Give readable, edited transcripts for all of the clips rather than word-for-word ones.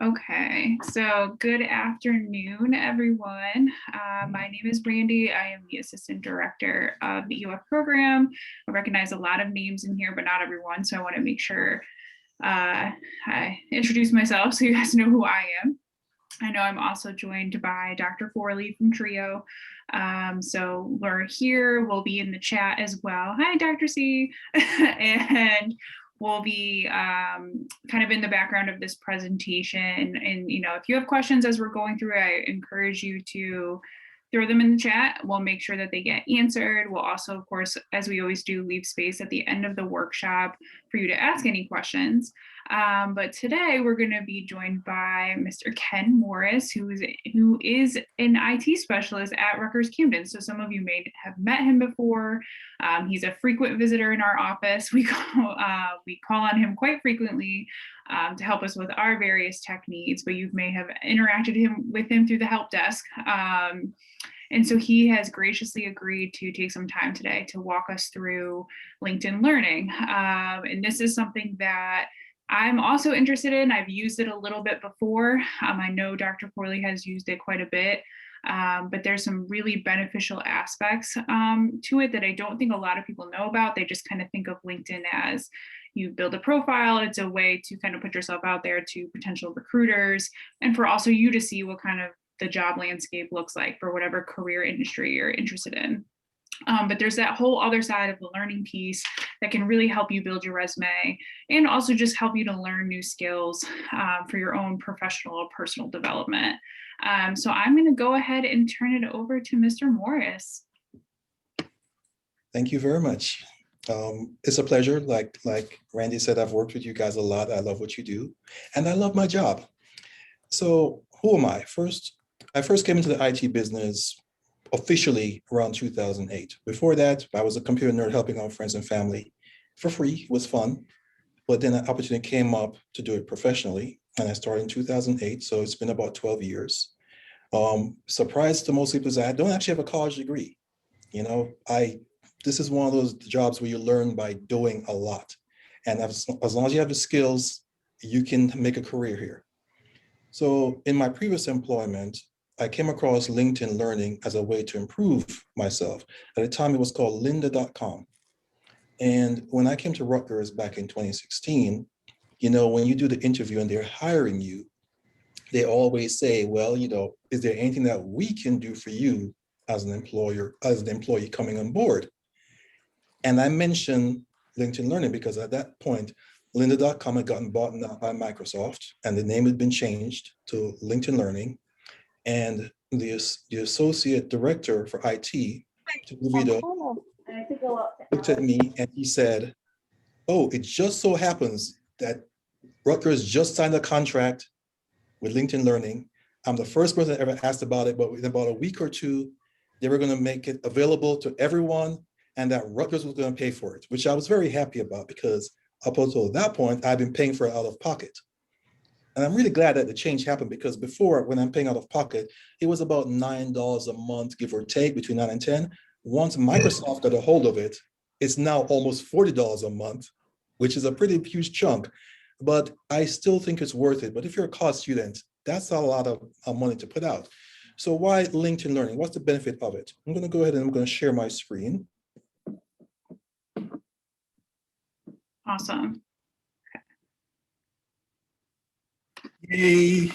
Okay, so good afternoon, everyone. My name is Brandy. I am the Assistant Director of the EOF program. I recognize a lot of names in here, but not everyone, so I want to make sure I introduce myself so you guys know who I am. I know I'm also joined by Dr. Forley from TRIO. So we're here, we'll be in the chat as well. Hi, Dr. C. And we'll be kind of in the background of this presentation. And, you know, if you have questions as we're going through, I encourage you to throw them in the chat. We'll make sure that they get answered. We'll also, of course, as we always do, leave space at the end of the workshop for you to ask any questions. But today we're going to be joined by Mr. Ken Morris, who is an IT specialist at Rutgers-Camden. So some of you may have met him before. He's a frequent visitor in our office. We call on him quite frequently to help us with our various tech needs, but you may have interacted with him through the help desk. And so he has graciously agreed to take some time today to walk us through LinkedIn Learning. And this is something that I'm also interested in. I've used it a little bit before. I know Dr. Forley has used it quite a bit, but there's some really beneficial aspects to it that I don't think a lot of people know about. They just kind of think of LinkedIn as you build a profile. It's a way to kind of put yourself out there to potential recruiters and for also you to see what kind of the job landscape looks like for whatever career industry you're interested in. But there's that whole other side of the learning piece that can really help you build your resume and also just help you to learn new skills for your own professional or personal development. So I'm going to go ahead and turn it over to Mr. Morris. Thank you very much. It's a pleasure. Like Randy said, I've worked with you guys a lot. I love what you do, and I love my job. So who am I? I first came into the IT business officially around 2008. Before that, I was a computer nerd helping out friends and family for free. It was fun. But then an opportunity came up to do it professionally, and I started in 2008. So it's been about 12 years. Surprised to most people is I don't actually have a college degree. You know, this is one of those jobs where you learn by doing a lot. And as long as you have the skills, you can make a career here. So in my previous employment, I came across LinkedIn Learning as a way to improve myself. At the time, it was called lynda.com. And when I came to Rutgers back in 2016, you know, when you do the interview and they're hiring you, they always say, well, you know, is there anything that we can do for you as an employer, as an employee coming on board? And I mentioned LinkedIn Learning because at that point, lynda.com had gotten bought out by Microsoft and the name had been changed to LinkedIn Learning. And the associate director for IT, looked at me and he said, oh, it just so happens that Rutgers just signed a contract with LinkedIn Learning. I'm the first person that ever asked about it, but within about a week or two, they were going to make it available to everyone and that Rutgers was going to pay for it, which I was very happy about because up until that point, I've been paying for it out of pocket. And I'm really glad that the change happened because before, when I'm paying out of pocket, it was about $9 a month, give or take, between 9 and 10. Once Microsoft got a hold of it, it's now almost $40 a month, which is a pretty huge chunk. But I still think it's worth it. But if you're a college student, that's a lot of money to put out. So why LinkedIn Learning? What's the benefit of it? I'm going to go ahead and I'm going to share my screen. Awesome. Yay.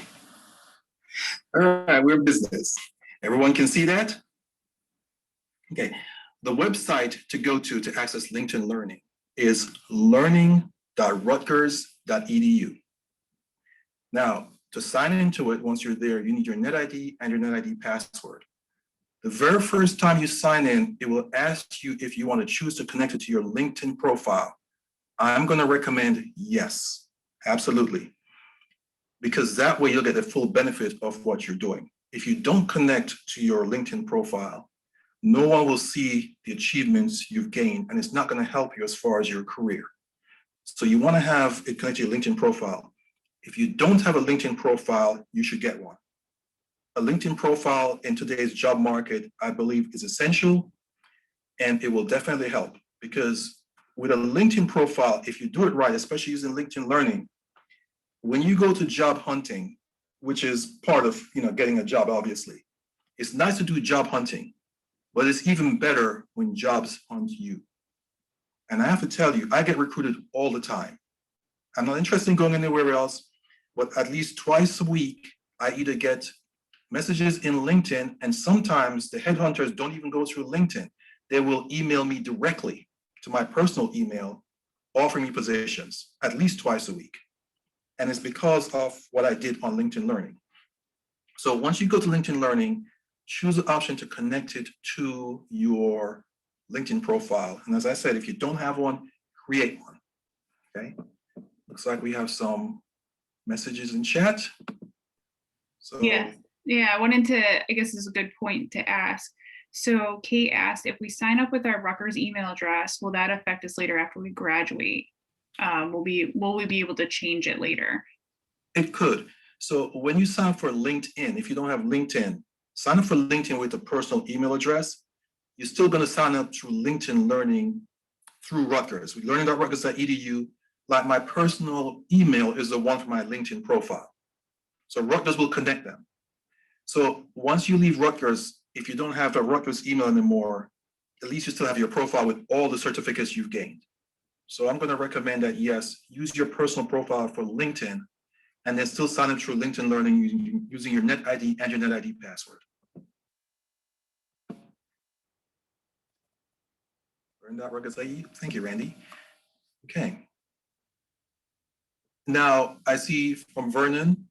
All right, we're in business. Everyone can see that? Okay, the website to go to access LinkedIn Learning is learning.rutgers.edu. Now, to sign into it, once you're there, you need your NetID and your NetID password. The very first time you sign in, it will ask you if you want to choose to connect it to your LinkedIn profile. I'm going to recommend yes, absolutely. Because that way you'll get the full benefit of what you're doing. If you don't connect to your LinkedIn profile, no one will see the achievements you've gained, and it's not going to help you as far as your career. So you want to have it connected to your LinkedIn profile. If you don't have a LinkedIn profile, you should get one. A LinkedIn profile in today's job market, I believe, is essential, and it will definitely help because with a LinkedIn profile, if you do it right, especially using LinkedIn Learning, when you go to job hunting, which is part of getting a job, obviously, it's nice to do job hunting, but it's even better when jobs hunt you. And I have to tell you, I get recruited all the time. I'm not interested in going anywhere else, but at least twice a week, I either get messages in LinkedIn, and sometimes the headhunters don't even go through LinkedIn. They will email me directly to my personal email, offering me positions at least twice a week. And it's because of what I did on LinkedIn Learning. So once you go to LinkedIn Learning, choose the option to connect it to your LinkedIn profile. And as I said, if you don't have one, create one, okay? Looks like we have some messages in chat. So yeah, I wanted to, I guess this is a good point to ask. So Kate asked, if we sign up with our Rutgers email address, will that affect us later after we graduate? Will we be able to change it later? It could. So when you sign up for LinkedIn, if you don't have LinkedIn, sign up for LinkedIn with a personal email address. You're still going to sign up through LinkedIn Learning through Rutgers. Learning.rutgers.edu. Like my personal email is the one for my LinkedIn profile. So Rutgers will connect them. So once you leave Rutgers, if you don't have the Rutgers email anymore, at least you still have your profile with all the certificates you've gained. So I'm going to recommend that, yes, use your personal profile for LinkedIn, and then still sign up through LinkedIn Learning using your NetID and your NetID password. Learn.Rutgers.edu. Thank you, Randy. Okay. Now, I see from Vernon,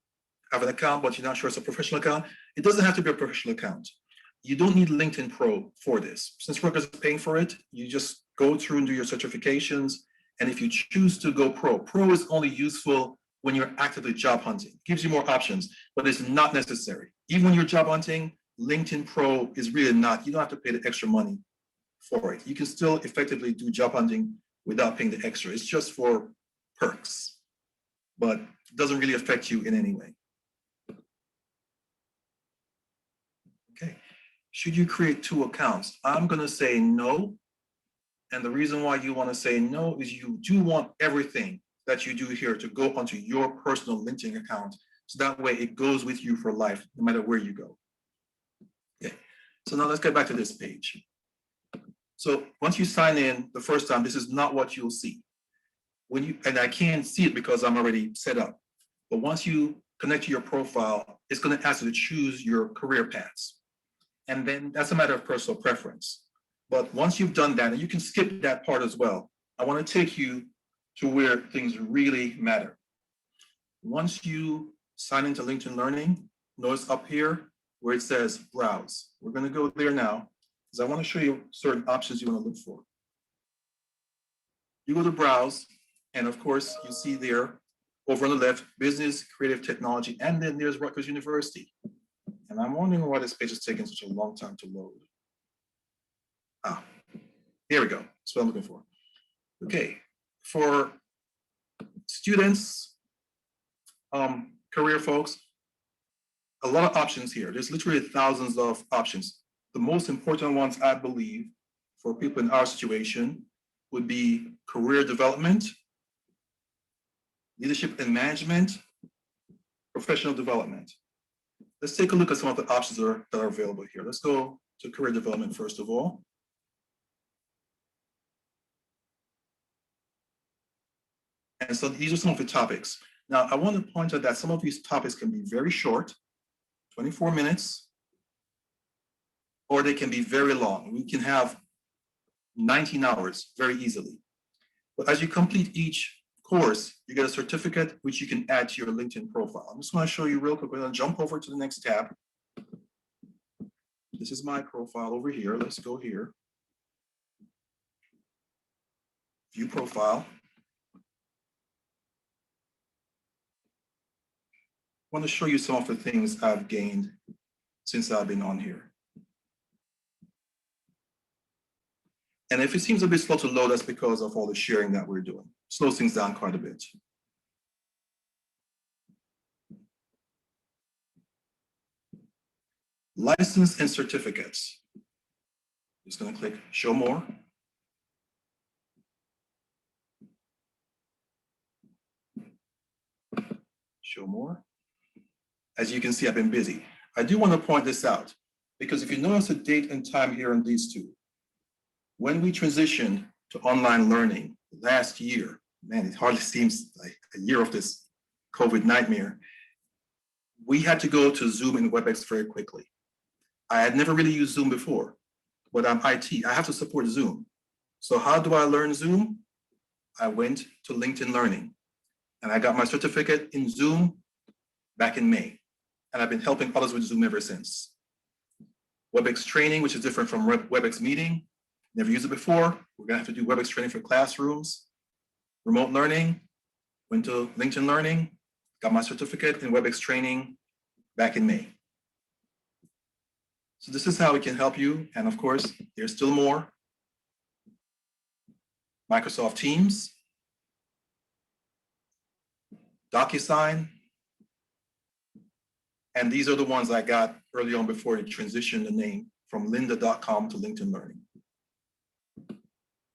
have an account, but you're not sure it's a professional account. It doesn't have to be a professional account. You don't need LinkedIn Pro for this. Since Rutgers is paying for it, you just go through and do your certifications. And if you choose to go Pro, Pro is only useful when you're actively job hunting. It gives you more options, but it's not necessary. Even when you're job hunting, LinkedIn Pro is really not. You don't have to pay the extra money for it. You can still effectively do job hunting without paying the extra. It's just for perks, but it doesn't really affect you in any way. Okay, should you create two accounts? I'm gonna say no. And the reason why you wanna say no is you do want everything that you do here to go onto your personal LinkedIn account. So that way it goes with you for life, no matter where you go. Okay, so now let's get back to this page. So once you sign in the first time, this is not what you'll see. And I can't see it because I'm already set up. But once you connect to your profile, it's gonna ask you to choose your career paths. And then that's a matter of personal preference. But once you've done that, and you can skip that part as well, I want to take you to where things really matter. Once you sign into LinkedIn Learning, notice up here where it says browse. We're going to go there now because I want to show you certain options you want to look for. You go to browse, and of course, you see there over on the left, business, creative technology, and then there's Rutgers University. And I'm wondering why this page is taking such a long time to load. Here we go. That's what I'm looking for. Okay, for students, career folks, a lot of options here. There's literally thousands of options. The most important ones, I believe, for people in our situation would be career development, leadership and management, professional development. Let's take a look at some of the options that are available here. Let's go to career development first of all. And so these are some of the topics. Now, I want to point out that some of these topics can be very short, 24 minutes, or they can be very long. We can have 19 hours very easily. But as you complete each course, you get a certificate which you can add to your LinkedIn profile. I'm just going to show you real quick. We're going to jump over to the next tab. This is my profile over here. Let's go here. View profile. I want to show you some of the things I've gained since I've been on here. And if it seems a bit slow to load, that's because of all the sharing that we're doing. Slows things down quite a bit. License and certificates. Just going to click show more. Show more. As you can see, I've been busy. I do want to point this out because if you notice the date and time here on these two, when we transitioned to online learning last year, man, it hardly seems like a year of this COVID nightmare, we had to go to Zoom and WebEx very quickly. I had never really used Zoom before, but I'm IT, I have to support Zoom. So how do I learn Zoom? I went to LinkedIn Learning and I got my certificate in Zoom back in May. And I've been helping others with Zoom ever since. WebEx training, which is different from WebEx meeting. Never used it before. We're gonna have to do WebEx training for classrooms. Remote learning, went to LinkedIn Learning, got my certificate in WebEx training back in May. So this is how we can help you. And of course, there's still more. Microsoft Teams, DocuSign, and these are the ones I got early on before it transitioned the name from lynda.com to LinkedIn Learning.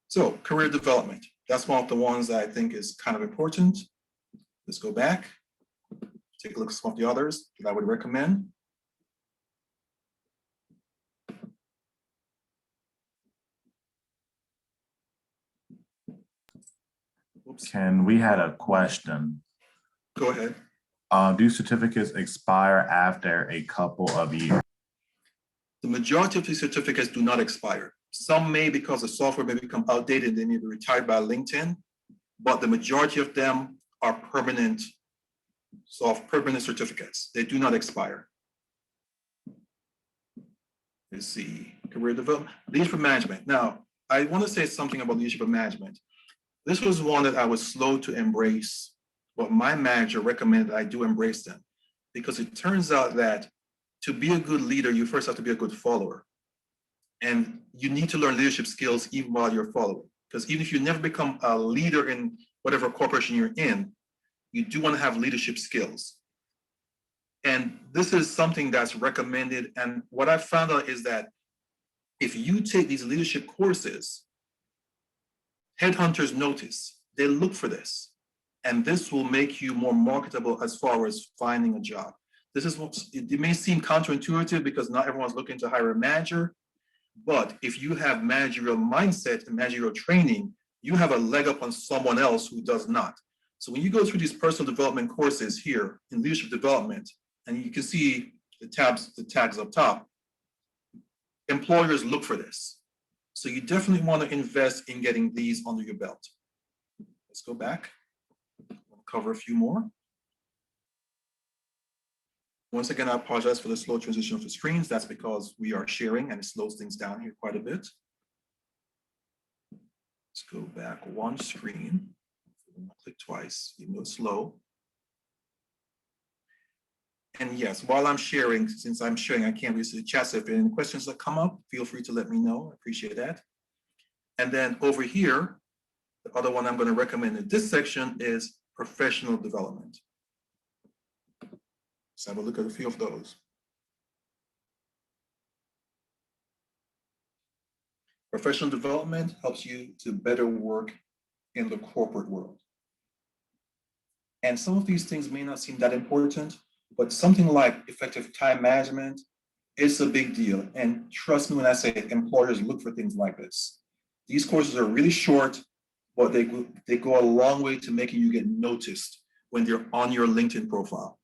So career development, that's one of the ones that I think is kind of important. Let's go back, take a look at some of the others that I would recommend. Oops. Ken, we had a question. Go ahead. Do certificates expire after a couple of years? The majority of these certificates do not expire. Some may, because the software may become outdated, they may be retired by LinkedIn, but the majority of them are permanent certificates. They do not expire. Let's see, career development, leadership management. Now, I want to say something about leadership and management. This was one that I was slow to embrace, but my manager recommended I do embrace them because it turns out that to be a good leader, you first have to be a good follower. And you need to learn leadership skills even while you're following. Because even if you never become a leader in whatever corporation you're in, you do want to have leadership skills. And this is something that's recommended. And what I found out is that if you take these leadership courses, headhunters notice, they look for this. And this will make you more marketable as far as finding a job. This is what, it may seem counterintuitive because not everyone's looking to hire a manager, but if you have managerial mindset and managerial training, you have a leg up on someone else who does not. So when you go through these personal development courses here in leadership development, and you can see the tags up top, employers look for this. So you definitely want to invest in getting these under your belt. Let's go back. We'll cover a few more. Once again, I apologize for the slow transition of the screens. That's because we are sharing and it slows things down here quite a bit. Let's go back one screen. Click twice, even though it's slow. And yes, while I'm sharing, since I'm sharing, I can't really see the chat. So if there are any questions that come up, feel free to let me know. I appreciate that. And then over here, the other one I'm going to recommend in this section is professional development. Let's have a look at a few of those. Professional development helps you to better work in the corporate world. And some of these things may not seem that important, but something like effective time management is a big deal. And trust me when I say employers look for things like this. These courses are really short, but they go a long way to making you get noticed when they're on your LinkedIn profile.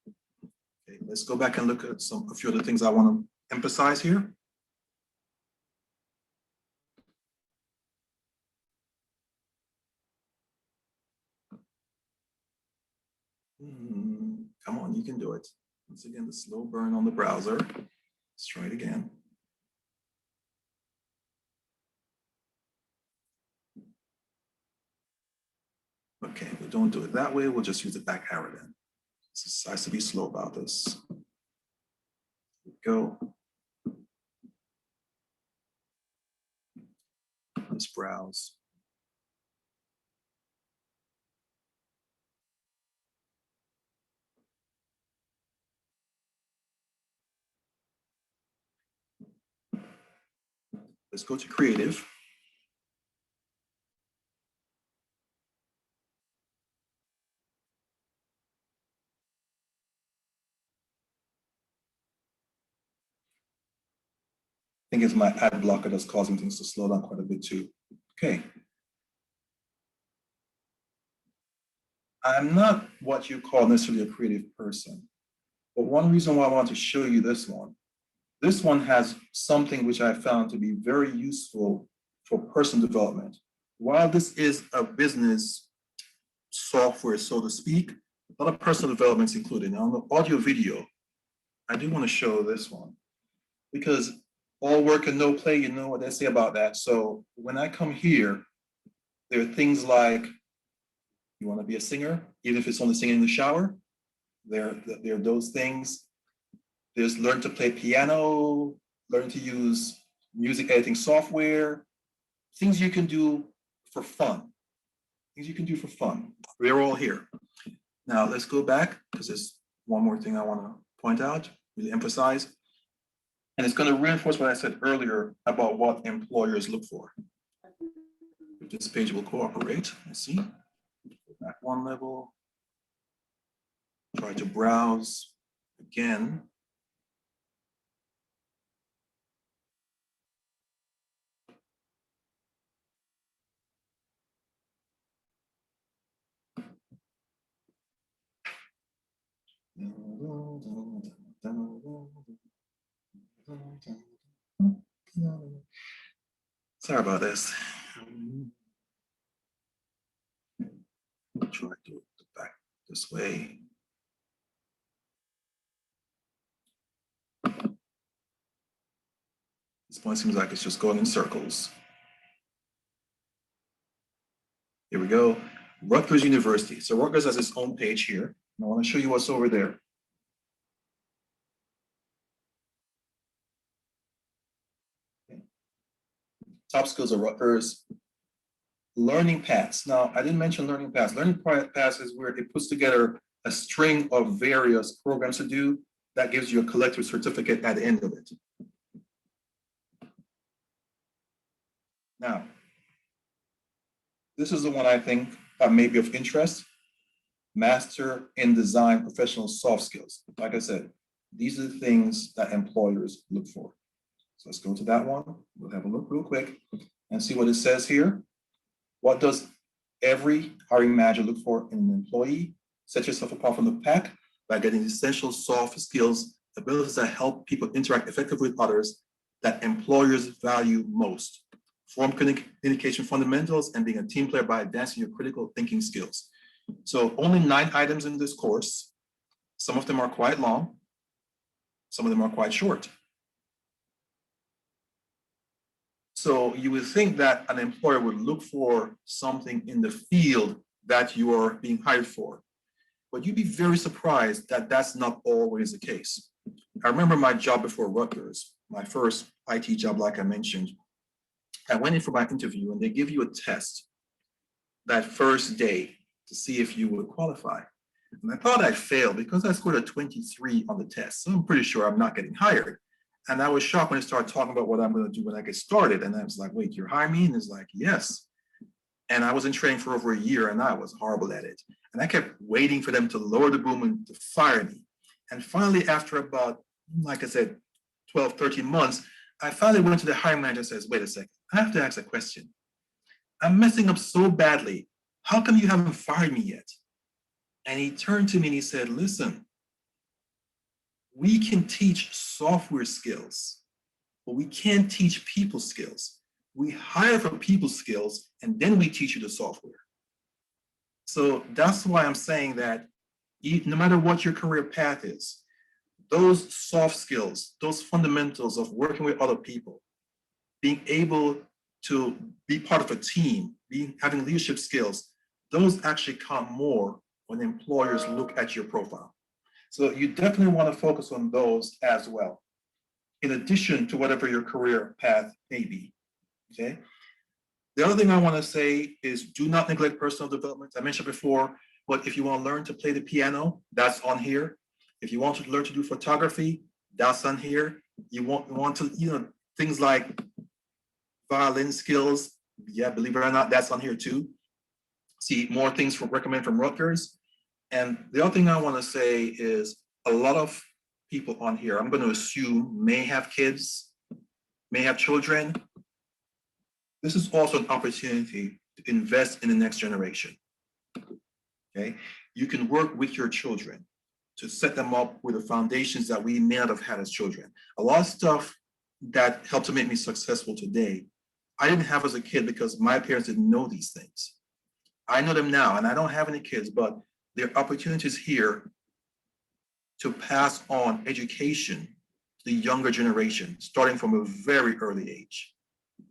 Okay, let's go back and look at a few of the things I want to emphasize here. Come on, you can do it. Once again, the slow burn on the browser. Let's try it again. Okay, we don't do it that way. We'll just use the back arrow then. This has to be slow about this. Here we go. Let's browse. Let's go to creative. think it's my ad blocker that's causing things to slow down quite a bit too. Okay. I'm not what you call necessarily a creative person, but one reason why I want to show you this one has something which I found to be very useful for personal development. While this is a business software, so to speak, a lot of personal development is included. Now, on the audio video, I do want to show this one because all work and no play, you know what they say about that. So when I come here, there are things like, you want to be a singer, even if it's only singing in the shower, there are those things. There's learn to play piano, learn to use music editing software, things you can do for fun. Things you can do for fun. We're all here. Now let's go back because there's one more thing I want to point out, really emphasize. And it's going to reinforce what I said earlier about what employers look for. If this page will cooperate, let's see. Go back one level. Try to browse again. Sorry about this. Try to do it back this way. This point seems like it's just going in circles. Here we go. Rutgers University. So Rutgers has its own page here. And I want to show you what's over there. Okay. Top skills of Rutgers. Learning paths. Now, I didn't mention learning paths. Learning paths is where it puts together a string of various programs to do that gives you a collective certificate at the end of it. Now, this is the one I think that may be of interest. Master in Design Professional Soft Skills. Like I said, these are the things that employers look for. So let's go to that one. We'll have a look real quick and see what it says here. What does every hiring manager look for in an employee? Set yourself apart from the pack by getting essential soft skills, abilities that help people interact effectively with others that employers value most. Form communication fundamentals and being a team player by advancing your critical thinking skills. So only 9 items in this course. Some of them are quite long. Some of them are quite short. So you would think that an employer would look for something in the field that you are being hired for. But you'd be very surprised that that's not always the case. I remember my job before Rutgers, my first IT job, like I mentioned. I went in for my interview and they give you a test that first day to see if you would qualify. And I thought I failed because I scored a 23 on the test. So I'm pretty sure I'm not getting hired. And I was shocked when they started talking about what I'm going to do when I get started. And I was like, wait, you're hiring me? And it's like, yes. And I was in training for over a year and I was horrible at it. And I kept waiting for them to lower the boom and to fire me. And finally, after about, like I said, 12, 13 months, I finally went to the hiring manager and says, wait a second, I have to ask a question. I'm messing up so badly. How come you haven't fired me yet? And he turned to me and he said, listen, we can teach software skills, but we can't teach people skills. We hire for people skills and then we teach you the software. So that's why I'm saying that no matter what your career path is, those soft skills, those fundamentals of working with other people, being able to be part of a team, having leadership skills, those actually count more when employers look at your profile. So you definitely want to focus on those as well, in addition to whatever your career path may be, okay? The other thing I want to say is do not neglect personal development. I mentioned before, but if you want to learn to play the piano, that's on here. If you want to learn to do photography, that's on here. You want to, things like violin skills, yeah, believe it or not, that's on here too. See more things recommend from Rutgers. And the other thing I want to say is a lot of people on here, I'm going to assume, may have kids, may have children, this is also an opportunity to invest in the next generation. Okay, you can work with your children to set them up with the foundations that we may not have had as children. A lot of stuff that helped to make me successful today, I didn't have as a kid because my parents didn't know these things. I know them now, and I don't have any kids, but there are opportunities here to pass on education to the younger generation, starting from a very early age.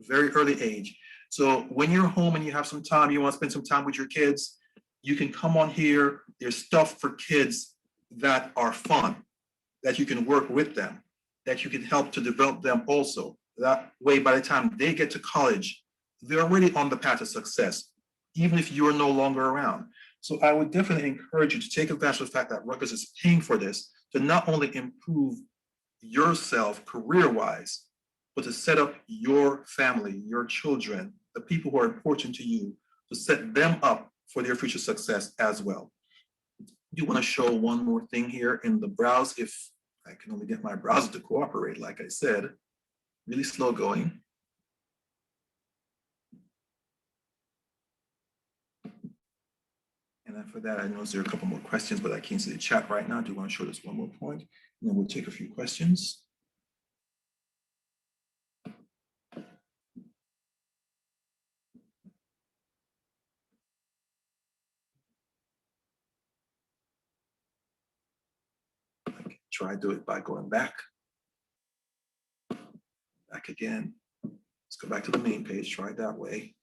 Very early age. So when you're home and you have some time, you want to spend some time with your kids, you can come on here. There's stuff for kids that are fun, that you can work with them, that you can help to develop them also. That way, by the time they get to college, they're already on the path to success, even if you're no longer around. So I would definitely encourage you to take advantage of the fact that Rutgers is paying for this to not only improve yourself career-wise, but to set up your family, your children, the people who are important to you, to set them up for their future success as well. I do want to show one more thing here in the browse, if I can only get my browser to cooperate, like I said, really slow going. And then for that, I know there are a couple more questions, but I can't see the chat right now. I do want to show this one more point, and then we'll take a few questions. Try to do it by going back again. Let's go back to the main page, try it that way.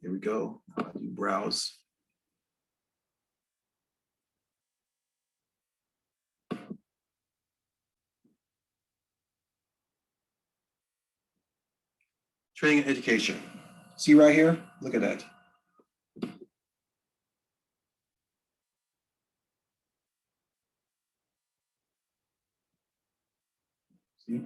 Here we go, now I do browse. Training and education. See right here, look at that. See?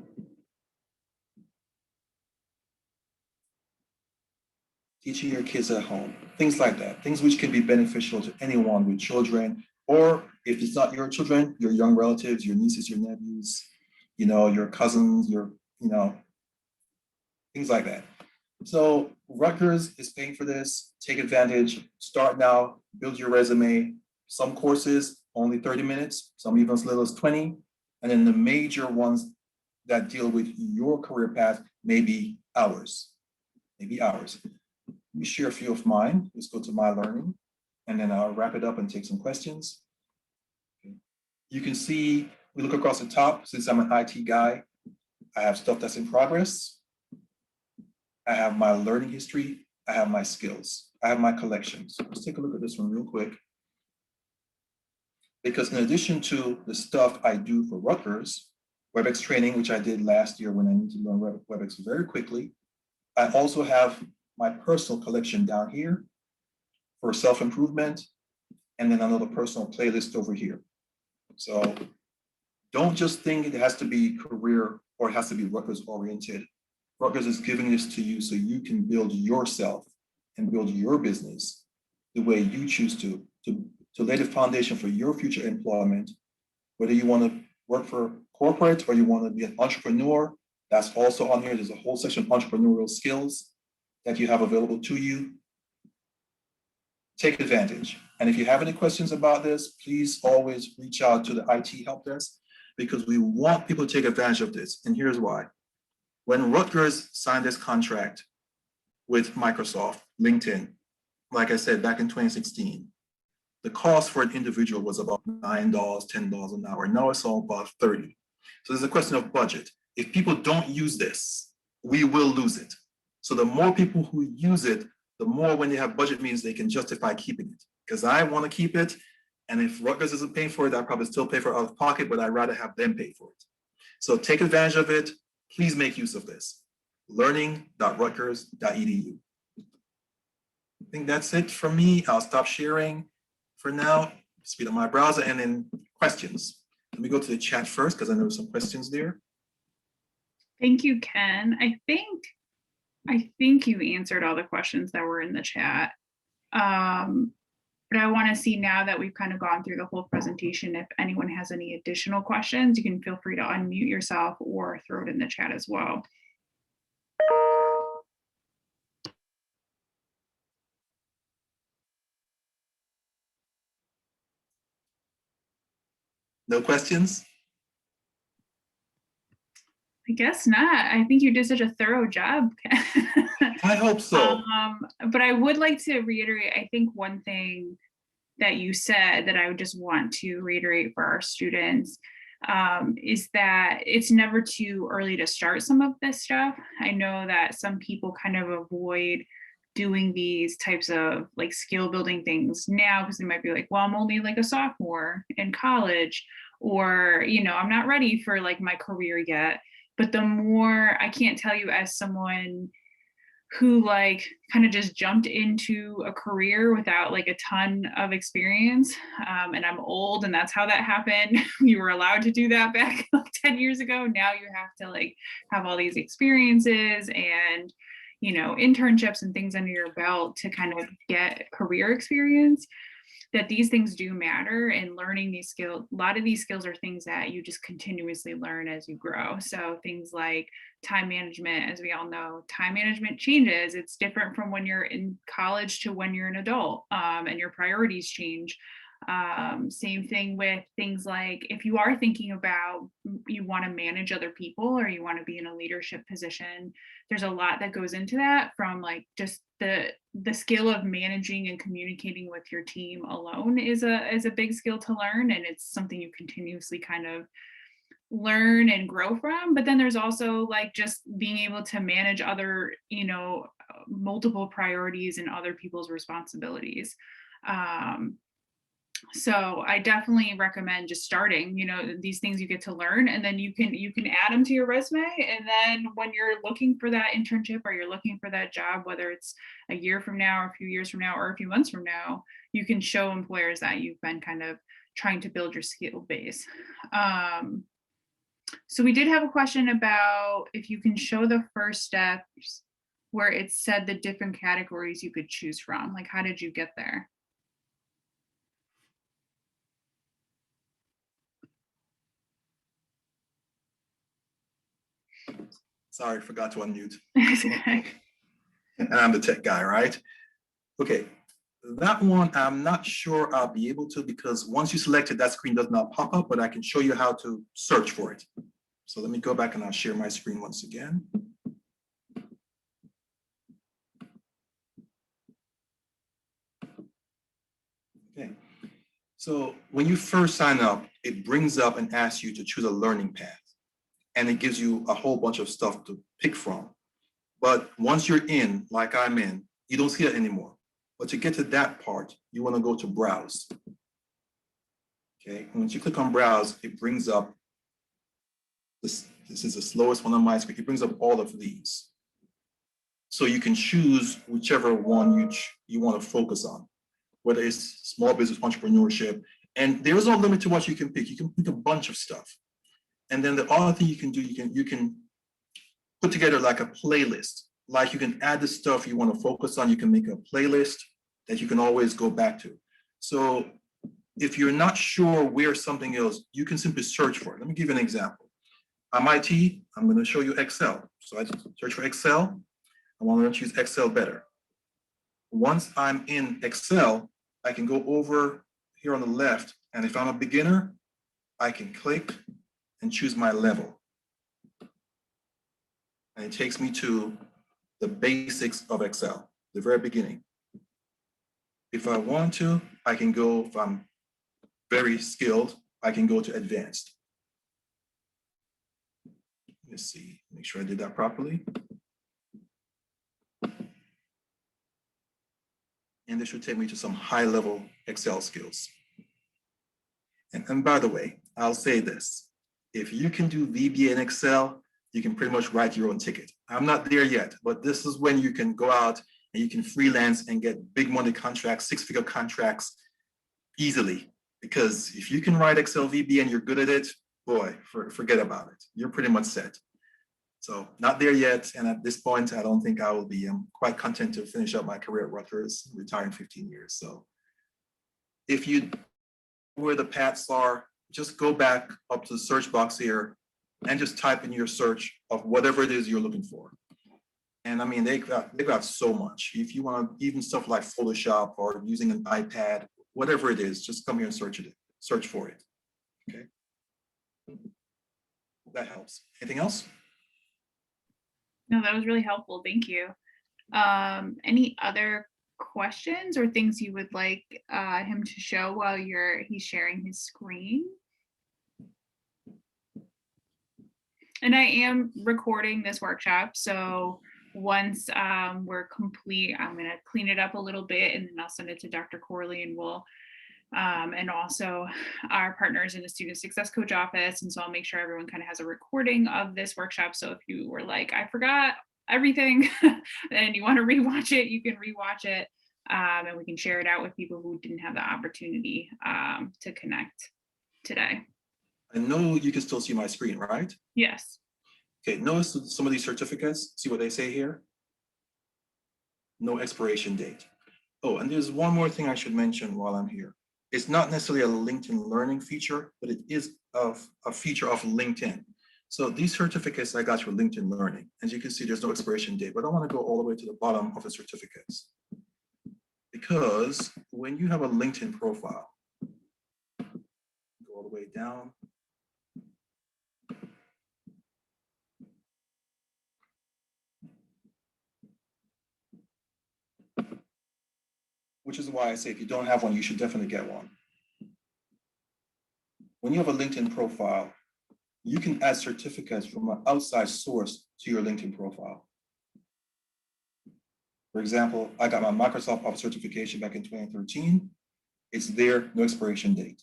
Teaching your kids at home, things like that, things which can be beneficial to anyone with children, or if it's not your children, your young relatives, your nieces, your nephews, your cousins, things like that. So Rutgers is paying for this. Take advantage, start now, build your resume. Some courses, only 30 minutes, some even as little as 20. And then the major ones that deal with your career path may be hours, Let me share a few of mine. Let's go to my learning, and then I'll wrap it up and take some questions. Okay. You can see, we look across the top, since I'm an IT guy, I have stuff that's in progress. I have my learning history. I have my skills. I have my collections. Let's take a look at this one real quick. Because in addition to the stuff I do for Rutgers, WebEx training, which I did last year when I need to learn WebEx very quickly, I also have my personal collection down here for self-improvement, and then another personal playlist over here. So don't just think it has to be career or it has to be Rutgers oriented. Rutgers is giving this to you so you can build yourself and build your business the way you choose to lay the foundation for your future employment, whether you want to work for corporate or you want to be an entrepreneur. That's also on here. There's a whole section of entrepreneurial skills that you have available to you. Take advantage. And if you have any questions about this, please always reach out to the IT help desk, because we want people to take advantage of this. And here's why. When Rutgers signed this contract with Microsoft, LinkedIn, like I said, back in 2016, the cost for an individual was about $9, $10 an hour. Now it's all about 30. So there's a question of budget. If people don't use this, we will lose it. So the more people who use it, the more when they have budget means they can justify keeping it. Because I want to keep it, and if Rutgers isn't paying for it, I'd probably still pay for it out of pocket, but I'd rather have them pay for it. So take advantage of it. Please make use of this. learning.rutgers.edu. I think that's it from me. I'll stop sharing for now. Speed up my browser, and then questions. Let me go to the chat first because I know some questions there. Thank you, Ken. I think you answered all the questions that were in the chat. But I want to see, now that we've kind of gone through the whole presentation, if anyone has any additional questions, you can feel free to unmute yourself or throw it in the chat as well. No questions? I guess not. I think you did such a thorough job. I hope so. But I would like to reiterate, I think one thing that you said that I would just want to reiterate for our students is that it's never too early to start some of this stuff. I know that some people kind of avoid doing these types of like skill building things now because they might be like, well, I'm only like a sophomore in college, or, you know, I'm not ready for like my career yet. But the more, I can't tell you as someone who like kind of just jumped into a career without like a ton of experience. And I'm old and that's how that happened. You were allowed to do that back like 10 years ago. Now you have to like have all these experiences and, you know, internships and things under your belt to kind of get career experience. That these things do matter, and learning these skills, a lot of these skills are things that you just continuously learn as you grow. So things like time management, as we all know, time management changes. It's different from when you're in college to when you're an adult, and your priorities change. Same thing with things like if you are thinking about you want to manage other people or you want to be in a leadership position, there's a lot that goes into that, from like just the skill of managing and communicating with your team alone is a big skill to learn, and it's something you continuously kind of learn and grow from. But then there's also like just being able to manage other, you know, multiple priorities and other people's responsibilities. So I definitely recommend just starting, you know, these things you get to learn, and then you can add them to your resume. And then when you're looking for that internship or you're looking for that job, whether it's a year from now or a few years from now or a few months from now, you can show employers that you've been kind of trying to build your skill base. So we did have a question about if you can show the first steps where it said the different categories you could choose from. Like, how did you get there? Sorry, forgot to unmute. Okay. And I'm the tech guy, right? Okay, that one, I'm not sure I'll be able to, because once you select it, that screen does not pop up, but I can show you how to search for it. So let me go back and I'll share my screen once again. Okay, so when you first sign up, it brings up and asks you to choose a learning path, and it gives you a whole bunch of stuff to pick from. But once you're in, like I'm in, you don't see it anymore. But to get to that part, you want to go to browse. Okay, once you click on browse, it brings up this. This is the slowest one on my screen. It brings up all of these. So you can choose whichever one you want to focus on, whether it's small business entrepreneurship. And there's no limit to what you can pick. You can pick a bunch of stuff. And then the other thing you can do, you can put together like a playlist. Like you can add the stuff you want to focus on. You can make a playlist that you can always go back to. So if you're not sure where something is, you can simply search for it. Let me give you an example. I'm IT, I'm going to show you Excel. So I search for Excel. I want to choose Excel better. Once I'm in Excel, I can go over here on the left. And if I'm a beginner, I can click and choose my level. And it takes me to the basics of Excel, the very beginning. If I want to, I can go, if I'm very skilled, I can go to advanced. Let's see, make sure I did that properly. And this should take me to some high-level Excel skills. And by the way, I'll say this. If you can do VBA in Excel, you can pretty much write your own ticket. I'm not there yet, but this is when you can go out and you can freelance and get big money contracts, six-figure contracts easily. Because if you can write Excel VBA and you're good at it, boy, forget about it. You're pretty much set. So not there yet. And at this point, I don't think I will be. I'm quite content to finish up my career at Rutgers, retire in 15 years. So if you know where the paths are, just go back up to the search box here and just type in your search of whatever it is you're looking for. And I mean, they got so much. If you want even stuff like Photoshop or using an iPad, whatever it is, just come here and search for it. Okay. that helps. Anything else? No, that was really helpful. Thank you. Any other questions or things you would like him to show while he's sharing his screen? And I am recording this workshop, so once we're complete, I'm going to clean it up a little bit and then I'll send it to Dr. Corley, and we'll and also our partners in the Student Success Coach office. And so I'll make sure everyone kind of has a recording of this workshop. So if you were like, I forgot everything and you want to rewatch it, you can rewatch it, and we can share it out with people who didn't have the opportunity to connect today. I know you can still see my screen, right? Yes. Okay, notice some of these certificates. See what they say here? No expiration date. Oh, and there's one more thing I should mention while I'm here. It's not necessarily a LinkedIn Learning feature, but it is a feature of LinkedIn. So these certificates I got for LinkedIn Learning. As you can see, there's no expiration date, but I want to go all the way to the bottom of the certificates. Because when you have a LinkedIn profile, go all the way down. Which is why I say if you don't have one, you should definitely get one. When you have a LinkedIn profile, you can add certificates from an outside source to your LinkedIn profile. For example, I got my Microsoft Office certification back in 2013. It's there, no expiration date.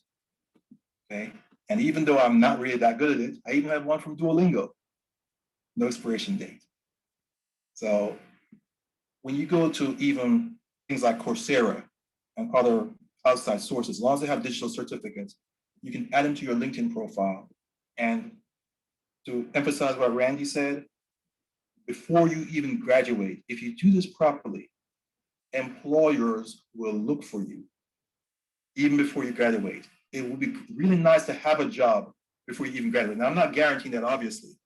Okay. And even though I'm not really that good at it, I even have one from Duolingo, no expiration date. So when you go to even things like Coursera and other outside sources, as long as they have digital certificates, you can add them to your LinkedIn profile. And to emphasize what Randy said, before you even graduate, if you do this properly, employers will look for you even before you graduate. It would be really nice to have a job before you even graduate. Now, I'm not guaranteeing that, obviously,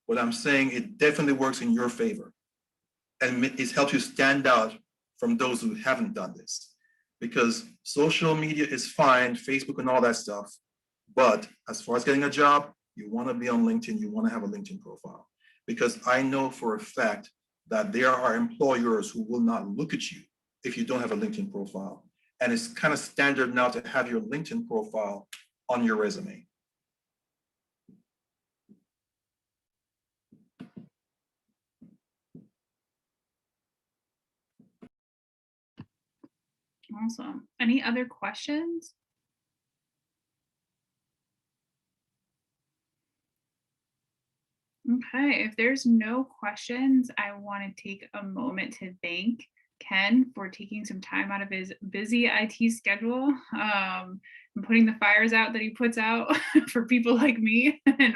but I'm saying it definitely works in your favor. And it helps you stand out from those who haven't done this. Because social media is fine, Facebook and all that stuff. But as far as getting a job, you want to be on LinkedIn, you want to have a LinkedIn profile. Because I know for a fact that there are employers who will not look at you if you don't have a LinkedIn profile. And it's kind of standard now to have your LinkedIn profile on your resume. Awesome. Any other questions? Okay, if there's no questions, I want to take a moment to thank Ken for taking some time out of his busy IT schedule and putting the fires out that he puts out for people like me and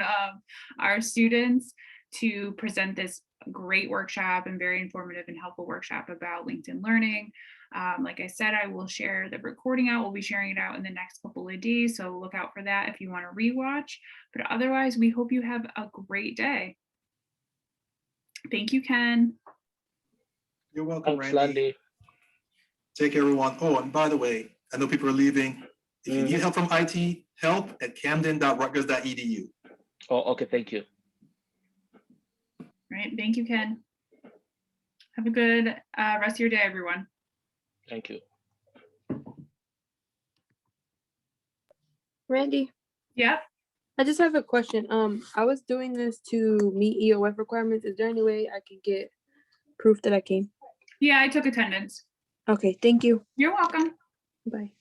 our students to present this great workshop and very informative and helpful workshop about LinkedIn Learning. Like I said, I will share the recording out. We'll be sharing it out in the next couple of days, so look out for that if you want to rewatch. But otherwise, we hope you have a great day. Thank you, Ken. You're welcome, Thanks, Randy. Randy. Take care, everyone. Oh, and by the way, I know people are leaving. If you need help from IT, help@camden.rutgers.edu. Oh, okay. Thank you. Right. Thank you, Ken. Have a good rest of your day, everyone. Thank you. Randy, Yep. I just have a question. I was doing this to meet EOF requirements. Is there any way I could get proof that I came? Yeah, I took attendance. Okay, thank you. You're welcome. Bye.